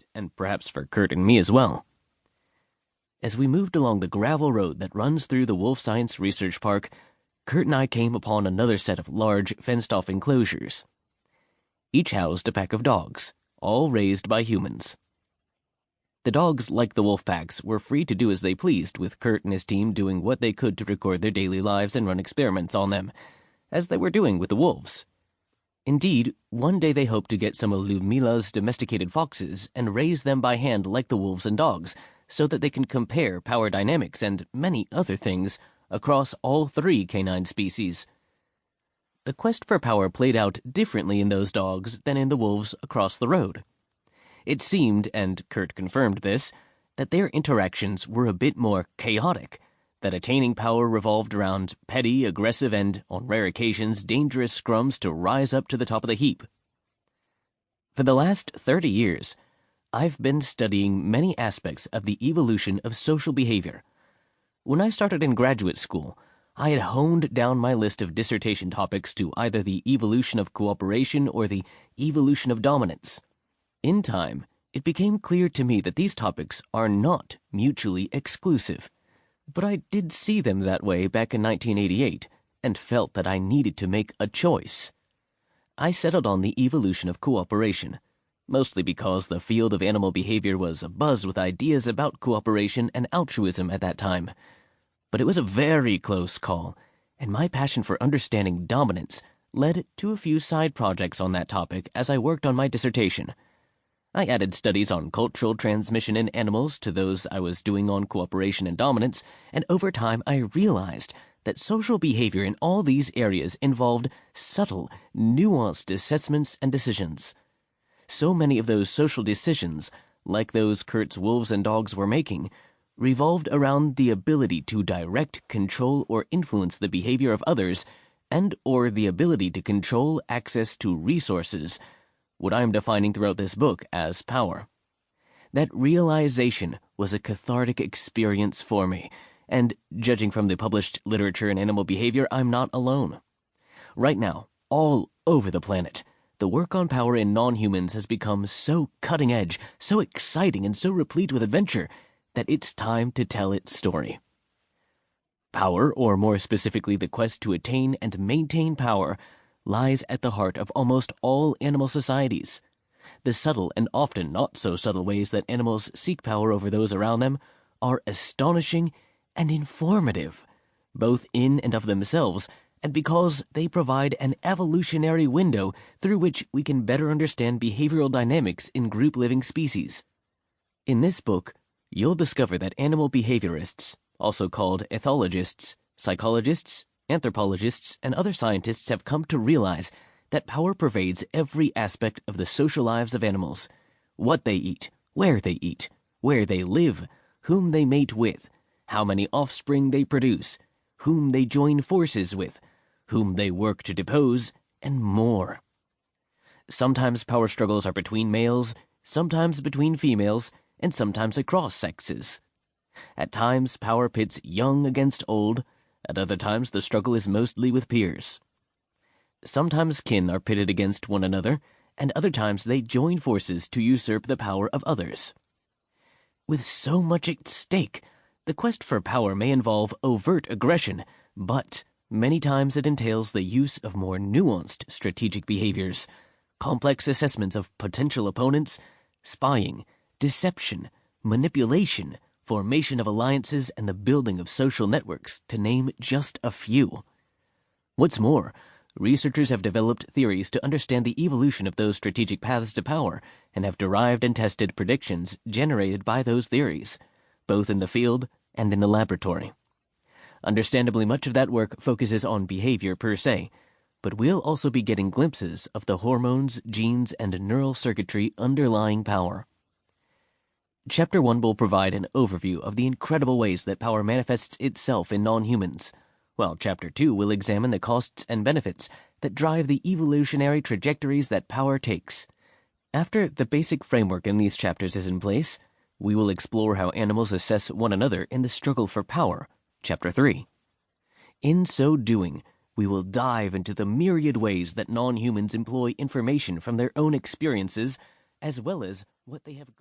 it, and perhaps for Kurt and me as well. As we moved along the gravel road that runs through the Wolf Science Research Park, Kurt and I came upon another set of large, fenced-off enclosures. Each housed a pack of dogs, all raised by humans. The dogs, like the wolf packs, were free to do as they pleased, with Kurt and his team doing what they could to record their daily lives and run experiments on them, as they were doing with the wolves. Indeed, one day they hoped to get some of Ludmila's domesticated foxes and raise them by hand like the wolves and dogs, so that they can compare power dynamics and many other things across all three canine species. The quest for power played out differently in those dogs than in the wolves across the road. It seemed, and Kurt confirmed this, that their interactions were a bit more chaotic, that attaining power revolved around petty, aggressive, and, on rare occasions, dangerous scrums to rise up to the top of the heap. For the last 30 years, I've been studying many aspects of the evolution of social behavior. When I started in graduate school, I had honed down my list of dissertation topics to either the evolution of cooperation or the evolution of dominance. In time, it became clear to me that these topics are not mutually exclusive, but I did see them that way back in 1988 and felt that I needed to make a choice. I settled on the evolution of cooperation, mostly because the field of animal behavior was abuzz with ideas about cooperation and altruism at that time. But it was a very close call, and my passion for understanding dominance led to a few side projects on that topic as I worked on my dissertation. I added studies on cultural transmission in animals to those I was doing on cooperation and dominance, and over time I realized that social behavior in all these areas involved subtle, nuanced assessments and decisions. So many of those social decisions, like those Kurt's wolves and dogs were making, revolved around the ability to direct, control, or influence the behavior of others, and or the ability to control access to resources, what I am defining throughout this book as power. That realization was a cathartic experience for me, and judging from the published literature in animal behavior, I'm not alone. Right now, all over the planet, the work on power in non-humans has become so cutting-edge, so exciting, and so replete with adventure that it's time to tell its story. Power, or more specifically the quest to attain and maintain power, lies at the heart of almost all animal societies. The subtle and often not so subtle ways that animals seek power over those around them are astonishing and informative, both in and of themselves, and because they provide an evolutionary window through which we can better understand behavioral dynamics in group-living species. In this book, you'll discover that animal behaviorists, also called ethologists, psychologists, anthropologists, and other scientists have come to realize that power pervades every aspect of the social lives of animals: what they eat, where they live, whom they mate with, how many offspring they produce, whom they join forces with, whom they work to depose, and more. Sometimes power struggles are between males, sometimes between females, and sometimes across sexes. At times, power pits young against old. At other times, the struggle is mostly with peers. Sometimes kin are pitted against one another, and other times they join forces to usurp the power of others. With so much at stake, the quest for power may involve overt aggression, but many times it entails the use of more nuanced strategic behaviors, complex assessments of potential opponents, spying, deception, manipulation, formation of alliances, and the building of social networks, to name just a few. What's more, researchers have developed theories to understand the evolution of those strategic paths to power and have derived and tested predictions generated by those theories, both in the field and in the laboratory. Understandably, much of that work focuses on behavior per se, but we'll also be getting glimpses of the hormones, genes, and neural circuitry underlying power. Chapter 1 will provide an overview of the incredible ways that power manifests itself in non-humans, while Chapter 2 will examine the costs and benefits that drive the evolutionary trajectories that power takes. After the basic framework in these chapters is in place, we will explore how animals assess one another in the struggle for power, Chapter 3. In so doing, we will dive into the myriad ways that non-humans employ information from their own experiences, as well as what they have